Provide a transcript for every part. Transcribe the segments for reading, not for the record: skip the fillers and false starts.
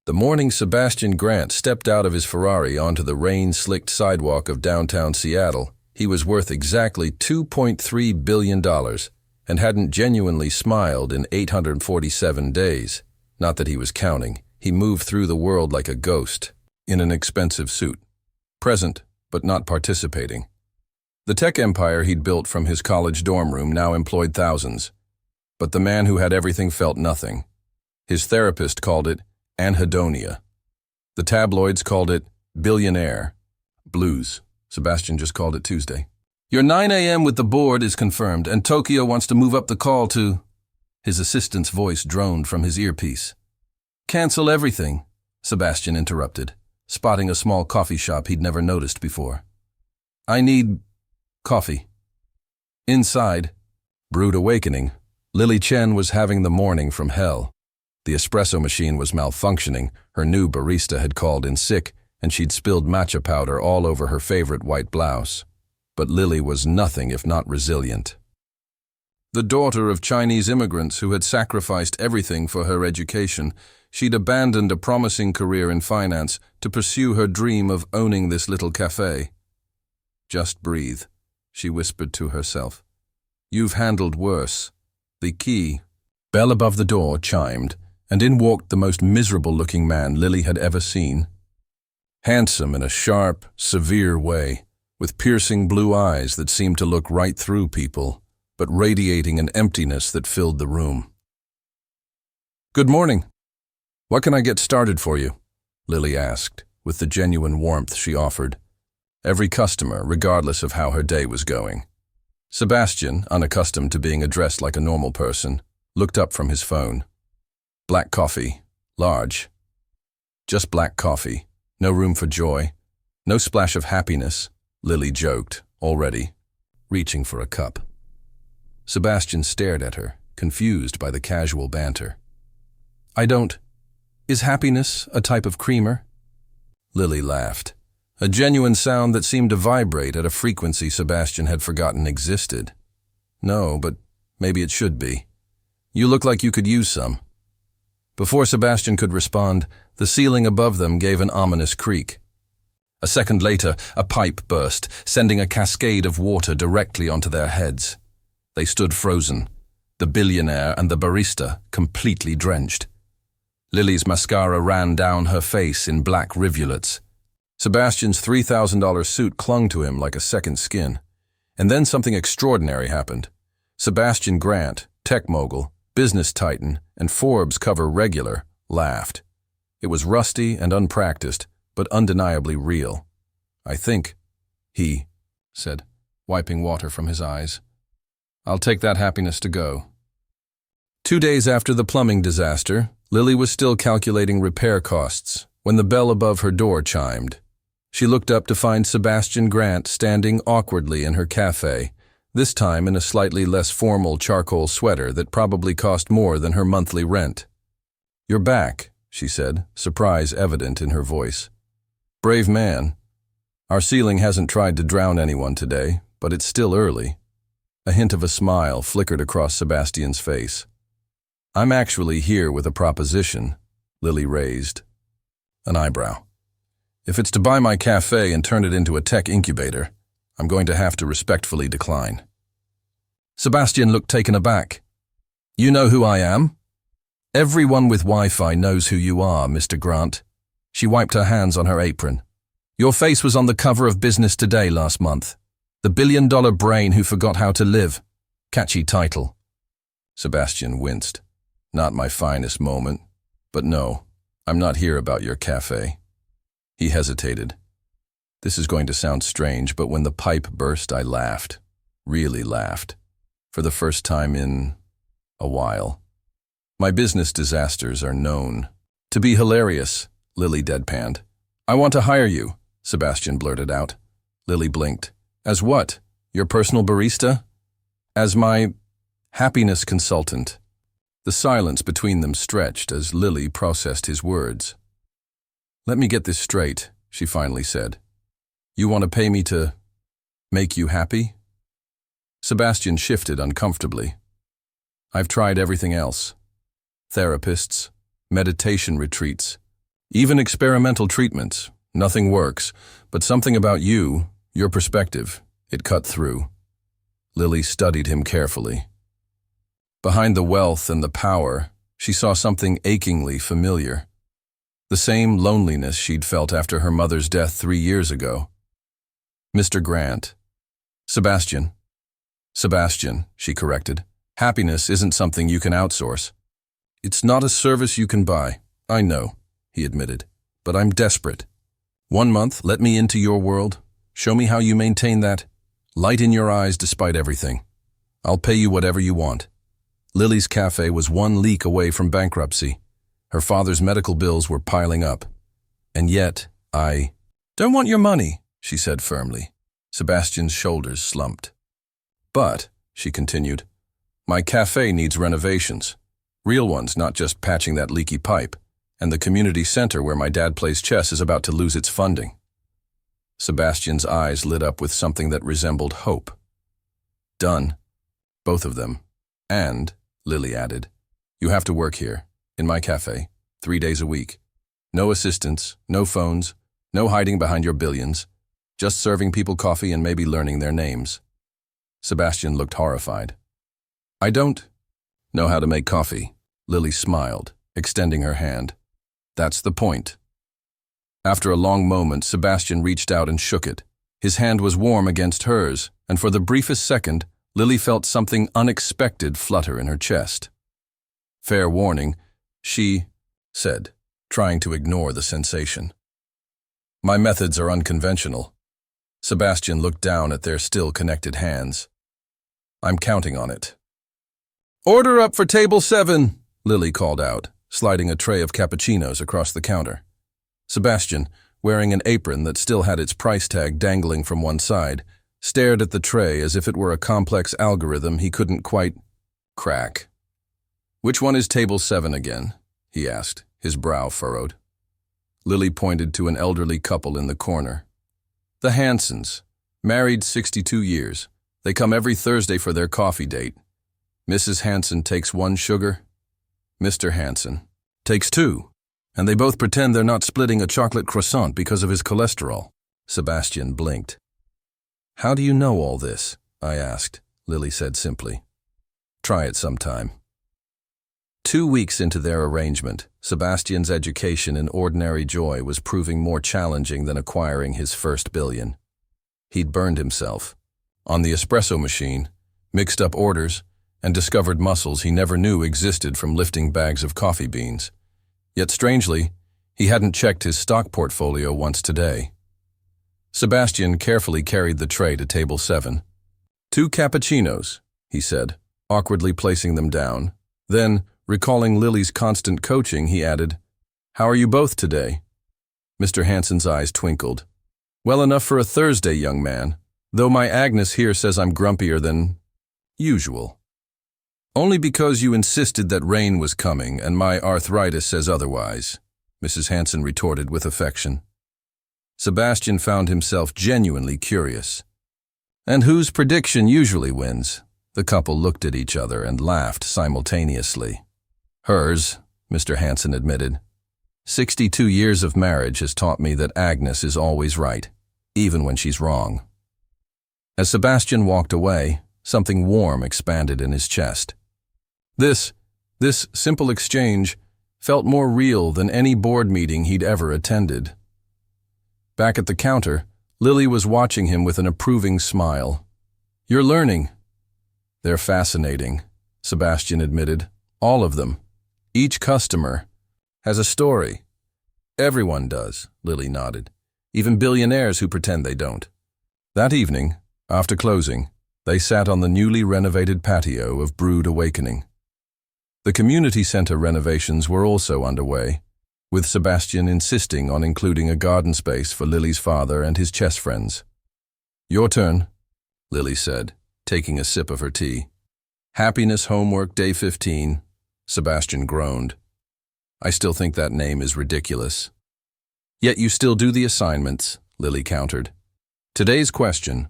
The morning Sebastian Grant stepped out of his Ferrari onto the rain-slicked sidewalk of downtown Seattle, he was worth exactly $2.3 billion and hadn't genuinely smiled in 847 days. Not that he was counting. He moved through the world like a ghost, in an expensive suit. Present, but not participating. The tech empire he'd built from his college dorm room now employed thousands. But the man who had everything felt nothing. His therapist called it anhedonia. The tabloids called it billionaire. Blues. Sebastian just called it Tuesday. Your 9 a.m. with the board is confirmed, and Tokyo wants to move up the call to... His assistant's voice droned from his earpiece. Cancel everything, Sebastian interrupted, spotting a small coffee shop he'd never noticed before. I need... coffee. Inside, Brood awakening, Lily Chen was having the morning from hell. The espresso machine was malfunctioning, her new barista had called in sick, and she'd spilled matcha powder all over her favorite white blouse. But Lily was nothing if not resilient. The daughter of Chinese immigrants who had sacrificed everything for her education, she'd abandoned a promising career in finance to pursue her dream of owning this little café. Just breathe, she whispered to herself. You've handled worse. The key. Bell above the door chimed, and in walked the most miserable-looking man Lily had ever seen. Handsome in a sharp, severe way, with piercing blue eyes that seemed to look right through people, but radiating an emptiness that filled the room. Good morning. What can I get started for you? Lily asked, with the genuine warmth she offered. Every customer, regardless of how her day was going. Sebastian, unaccustomed to being addressed like a normal person, looked up from his phone. Black coffee, large. Just black coffee, no room for joy, no splash of happiness, Lily joked, already, reaching for a cup. Sebastian stared at her, confused by the casual banter. Is happiness a type of creamer? Lily laughed, a genuine sound that seemed to vibrate at a frequency Sebastian had forgotten existed. No, but maybe it should be. You look like you could use some. Before Sebastian could respond, the ceiling above them gave an ominous creak. A second later, a pipe burst, sending a cascade of water directly onto their heads. They stood frozen, the billionaire and the barista completely drenched. Lily's mascara ran down her face in black rivulets. Sebastian's $3,000 suit clung to him like a second skin. And then something extraordinary happened. Sebastian Grant, tech mogul, business titan, and Forbes cover regular, laughed. It was rusty and unpracticed, but undeniably real. I think, he said, wiping water from his eyes. I'll take that happiness to go. 2 days after the plumbing disaster, Lily was still calculating repair costs when the bell above her door chimed. She looked up to find Sebastian Grant standing awkwardly in her café, this time in a slightly less formal charcoal sweater that probably cost more than her monthly rent. You're back, she said, surprise evident in her voice. Brave man. Our ceiling hasn't tried to drown anyone today, but it's still early. A hint of a smile flickered across Sebastian's face. I'm actually here with a proposition, Lily raised an eyebrow. If it's to buy my cafe and turn it into a tech incubator, I'm going to have to respectfully decline. Sebastian looked taken aback. You know who I am? Everyone with Wi-Fi knows who you are, Mr. Grant. She wiped her hands on her apron. Your face was on the cover of Business Today last month. The billion-dollar brain who forgot how to live. Catchy title. Sebastian winced. Not my finest moment. But no, I'm not here about your cafe. He hesitated. This is going to sound strange, but when the pipe burst, I laughed. Really laughed. For the first time in a while. My business disasters are known to be hilarious, Lily deadpanned. I want to hire you, Sebastian blurted out. Lily blinked. As what? Your personal barista? As my happiness consultant. The silence between them stretched as Lily processed his words. Let me get this straight, she finally said. You want to pay me to make you happy? Sebastian shifted uncomfortably. I've tried everything else. Therapists, meditation retreats, Even experimental treatments, nothing works, but something about you, your perspective, it cut through. Lily studied him carefully. Behind the wealth and the power, she saw something achingly familiar. The same loneliness she'd felt after her mother's death 3 years ago. Mr. Grant. Sebastian, she corrected. Happiness isn't something you can outsource. It's not a service you can buy. I know, he admitted, but I'm desperate. 1 month, let me into your world. Show me how you maintain that light in your eyes despite everything. I'll pay you whatever you want. Lily's cafe was 1 leak away from bankruptcy. Her father's medical bills were piling up. And yet, I don't want your money, she said firmly. Sebastian's shoulders slumped. But, she continued, my cafe needs renovations. Real ones, not just patching that leaky pipe. And the community center where my dad plays chess is about to lose its funding. Sebastian's eyes lit up with something that resembled hope. Done. Both of them. And, Lily added, you have to work here, in my cafe, 3 days a week. No assistants, no phones, no hiding behind your billions, just serving people coffee and maybe learning their names. Sebastian looked horrified. I don't know how to make coffee, Lily smiled, extending her hand. That's the point. After a long moment, Sebastian reached out and shook it. His hand was warm against hers, and for the briefest second, Lily felt something unexpected flutter in her chest. Fair warning, she said, trying to ignore the sensation. My methods are unconventional. Sebastian looked down at their still connected hands. I'm counting on it. Order up for table 7, Lily called out, sliding a tray of cappuccinos across the counter. Sebastian, wearing an apron that still had its price tag dangling from one side, stared at the tray as if it were a complex algorithm he couldn't quite crack. Which one is table 7 again? He asked, his brow furrowed. Lily pointed to an elderly couple in the corner. The Hansons, married 62 years. They come every Thursday for their coffee date. Mrs. Hanson takes 1 sugar. Mr. Hanson takes 2. And they both pretend they're not splitting a chocolate croissant because of his cholesterol. Sebastian blinked. How do you know all this? I asked, Lily said simply. Try it sometime. 2 weeks into their arrangement, Sebastian's education in ordinary joy was proving more challenging than acquiring his first billion. He'd burned himself. On the espresso machine, mixed up orders, and discovered muscles he never knew existed from lifting bags of coffee beans. Yet strangely, he hadn't checked his stock portfolio once today. Sebastian carefully carried the tray to table 7. 2 cappuccinos, he said, awkwardly placing them down. Then, recalling Lily's constant coaching, he added, How are you both today? Mr. Hanson's eyes twinkled. Well enough for a Thursday, young man, though my Agnes here says I'm grumpier than usual. Only because you insisted that rain was coming and my arthritis says otherwise, Mrs. Hanson retorted with affection. Sebastian found himself genuinely curious. And whose prediction usually wins? The couple looked at each other and laughed simultaneously. Hers, Mr. Hanson admitted. 62 years of marriage has taught me that Agnes is always right, even when she's wrong. As Sebastian walked away, something warm expanded in his chest. This simple exchange felt more real than any board meeting he'd ever attended. Back at the counter, Lily was watching him with an approving smile. You're learning. They're fascinating, Sebastian admitted. All of them. Each customer has a story. Everyone does, Lily nodded. Even billionaires who pretend they don't. That evening, after closing, they sat on the newly renovated patio of Brood Awakening. The community center renovations were also underway, with Sebastian insisting on including a garden space for Lily's father and his chess friends. Your turn, Lily said, taking a sip of her tea. Happiness Homework Day 15, Sebastian groaned. I still think that name is ridiculous. Yet you still do the assignments, Lily countered. Today's question,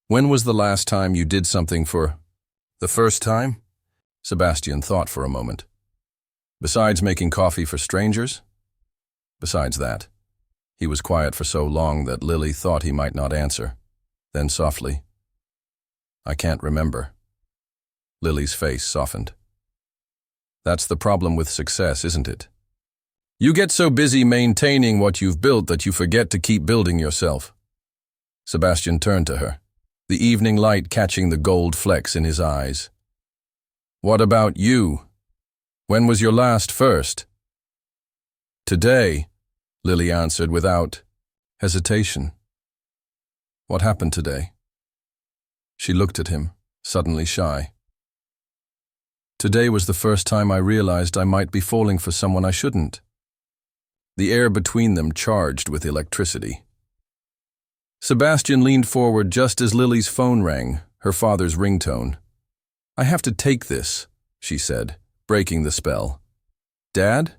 when was the last time you did something for the first time? Sebastian thought for a moment. Besides making coffee for strangers? Besides that, he was quiet for so long that Lily thought he might not answer. Then softly, "I can't remember." Lily's face softened. "That's the problem with success, isn't it? You get so busy maintaining what you've built that you forget to keep building yourself." Sebastian turned to her, the evening light catching the gold flecks in his eyes. "What about you? When was your last first?" "Today," Lily answered without hesitation. "What happened today?" She looked at him, suddenly shy. "Today was the first time I realized I might be falling for someone I shouldn't." The air between them charged with electricity. Sebastian leaned forward just as Lily's phone rang, her father's ringtone. "I have to take this," she said, breaking the spell. "Dad?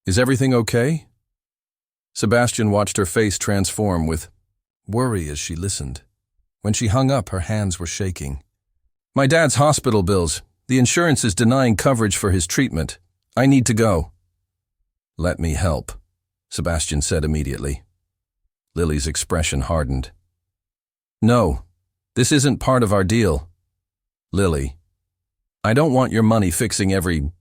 Is everything okay?" Sebastian watched her face transform with worry as she listened. When she hung up, her hands were shaking. "My dad's hospital bills. The insurance is denying coverage for his treatment. I need to go." "Let me help," Sebastian said immediately. Lily's expression hardened. "No, this isn't part of our deal." "Lily, I don't want your money fixing every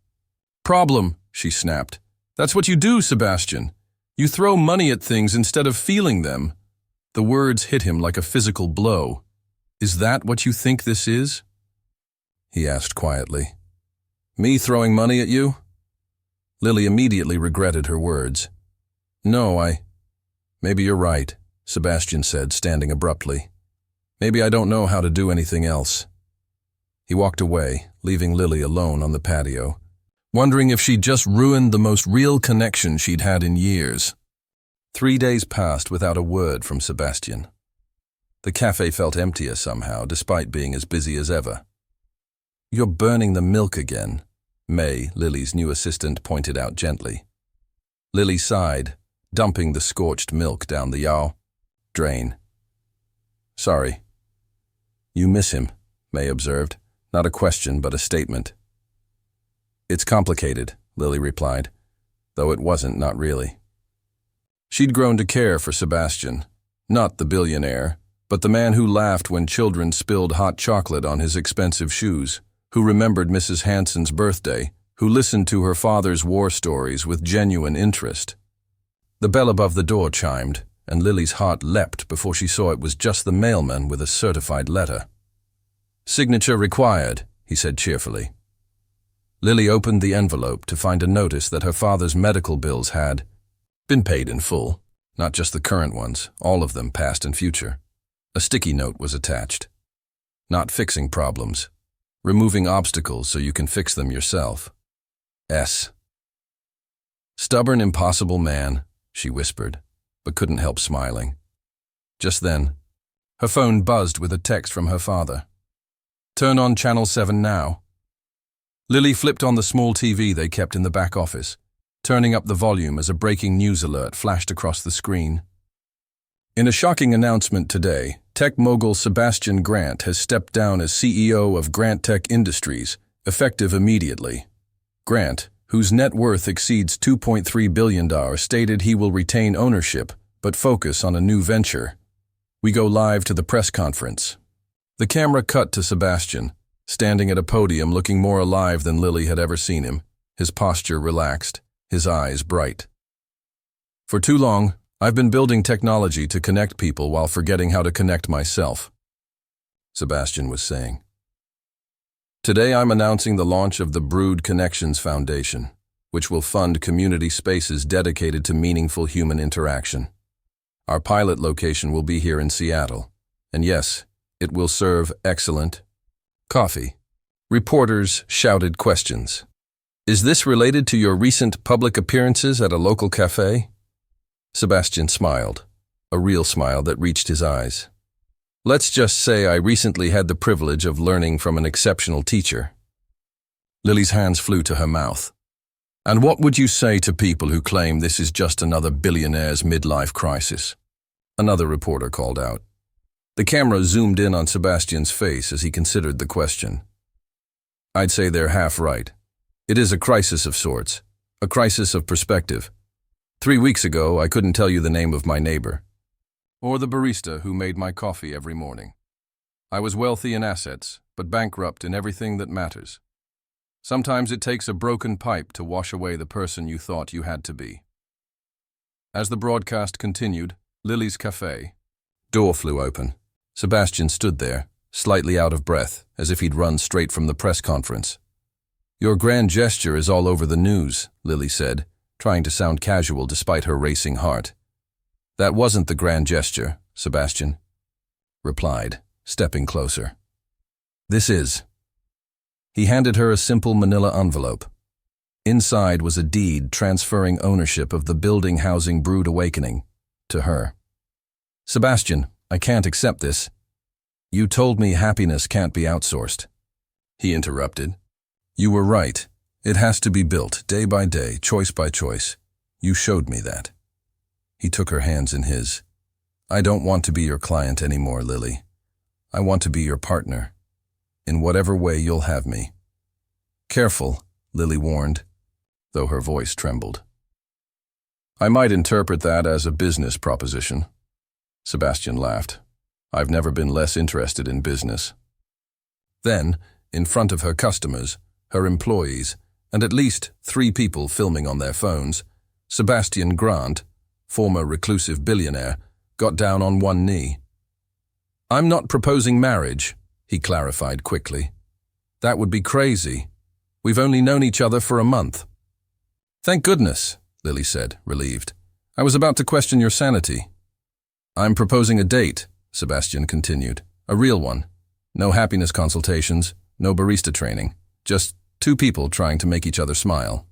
problem," she snapped. "That's what you do, Sebastian. You throw money at things instead of feeling them." The words hit him like a physical blow. "Is that what you think this is?" he asked quietly. "Me throwing money at you?" Lily immediately regretted her words. "No, Maybe you're right," Sebastian said, standing abruptly. "Maybe I don't know how to do anything else." He walked away, leaving Lily alone on the patio, wondering if she'd just ruined the most real connection she'd had in years. 3 days passed without a word from Sebastian. The café felt emptier somehow, despite being as busy as ever. "You're burning the milk again," May, Lily's new assistant, pointed out gently. Lily sighed, dumping the scorched milk down the drain. "Sorry." "You miss him," May observed, not a question but a statement. "It's complicated," Lily replied, though it wasn't, not really. She'd grown to care for Sebastian, not the billionaire, but the man who laughed when children spilled hot chocolate on his expensive shoes, who remembered Mrs. Hanson's birthday, who listened to her father's war stories with genuine interest. The bell above the door chimed, and Lily's heart leapt before she saw it was just the mailman with a certified letter. "Signature required," he said cheerfully. Lily opened the envelope to find a notice that her father's medical bills had been paid in full, not just the current ones, all of them, past and future. A sticky note was attached. "Not fixing problems. Removing obstacles so you can fix them yourself. S." "Stubborn, impossible man," she whispered, but couldn't help smiling. Just then, her phone buzzed with a text from her father. "Turn on Channel 7 now." Lily flipped on the small TV they kept in the back office, turning up the volume as a breaking news alert flashed across the screen. In a shocking announcement today, tech mogul Sebastian Grant has stepped down as CEO of Grant Tech Industries, effective immediately. Grant, whose net worth exceeds $2.3 billion, stated he will retain ownership, but focus on a new venture. We go live to the press conference. The camera cut to Sebastian, standing at a podium looking more alive than Lily had ever seen him, his posture relaxed, his eyes bright. "For too long, I've been building technology to connect people while forgetting how to connect myself," Sebastian was saying. "Today I'm announcing the launch of the Brood Connections Foundation, which will fund community spaces dedicated to meaningful human interaction. Our pilot location will be here in Seattle, and yes, it will serve excellent coffee." Reporters shouted questions. "Is this related to your recent public appearances at a local café?" Sebastian smiled, a real smile that reached his eyes. "Let's just say I recently had the privilege of learning from an exceptional teacher." Lily's hands flew to her mouth. "And what would you say to people who claim this is just another billionaire's midlife crisis?" Another reporter called out. The camera zoomed in on Sebastian's face as he considered the question. "I'd say they're half right. It is a crisis of sorts, a crisis of perspective. 3 weeks ago, I couldn't tell you the name of my neighbor, or the barista who made my coffee every morning. I was wealthy in assets, but bankrupt in everything that matters. Sometimes it takes a broken pipe to wash away the person you thought you had to be. As the broadcast continued, Lily's café door flew open. Sebastian stood there, slightly out of breath, as if he'd run straight from the press conference. "Your grand gesture is all over the news," Lily said, trying to sound casual despite her racing heart. "That wasn't the grand gesture," Sebastian replied, stepping closer. "This is." He handed her a simple manila envelope. Inside was a deed transferring ownership of the building housing Brood Awakening to her. "Sebastian, I can't accept this. You told me happiness can't be outsourced." He interrupted. "You were right. It has to be built, day by day, choice by choice. You showed me that." He took her hands in his. "I don't want to be your client anymore, Lily. I want to be your partner. In whatever way you'll have me." "Careful," Lily warned, though her voice trembled. "I might interpret that as a business proposition." Sebastian laughed. "I've never been less interested in business." Then, in front of her customers, her employees, and at least 3 people filming on their phones, Sebastian Grant, former reclusive billionaire, got down on one knee. "I'm not proposing marriage," he clarified quickly. "That would be crazy. We've only known each other for a month." "Thank goodness," Lily said, relieved. "I was about to question your sanity." "I'm proposing a date," Sebastian continued. "A real one. No happiness consultations, no barista training. Just 2 people trying to make each other smile."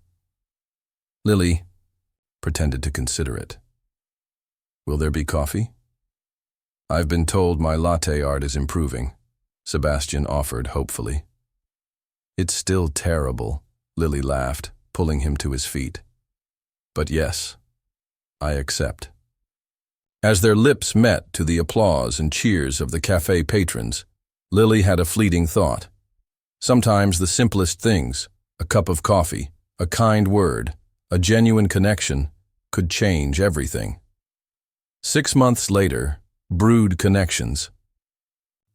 Lily pretended to consider it. "Will there be coffee?" "I've been told my latte art is improving," Sebastian offered hopefully. "It's still terrible," Lily laughed, pulling him to his feet. "But yes, I accept." As their lips met to the applause and cheers of the café patrons, Lily had a fleeting thought. Sometimes the simplest things, a cup of coffee, a kind word, a genuine connection, could change everything. 6 months later, Brood Connections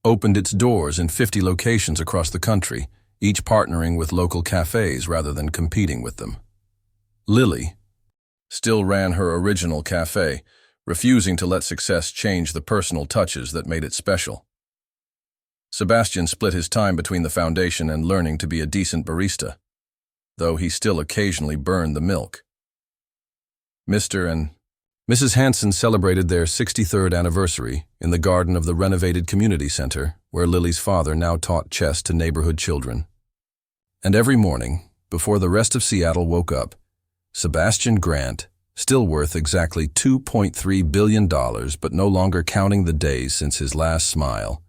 opened its doors in 50 locations across the country, each partnering with local cafes rather than competing with them. Lily still ran her original café, refusing to let success change the personal touches that made it special. Sebastian split his time between the foundation and learning to be a decent barista, though he still occasionally burned the milk. Mr. and Mrs. Hansen celebrated their 63rd anniversary in the garden of the renovated community center, where Lily's father now taught chess to neighborhood children. And every morning, before the rest of Seattle woke up, Sebastian Grant, still worth exactly $2.3 billion but no longer counting the days since his last smile,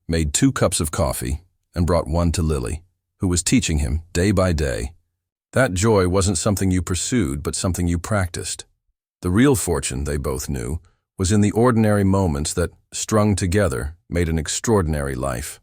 made 2 cups of coffee and brought one to Lily, who was teaching him day by day. That joy wasn't something you pursued, but something you practiced. The real fortune, they both knew, was in the ordinary moments that, strung together, made an extraordinary life.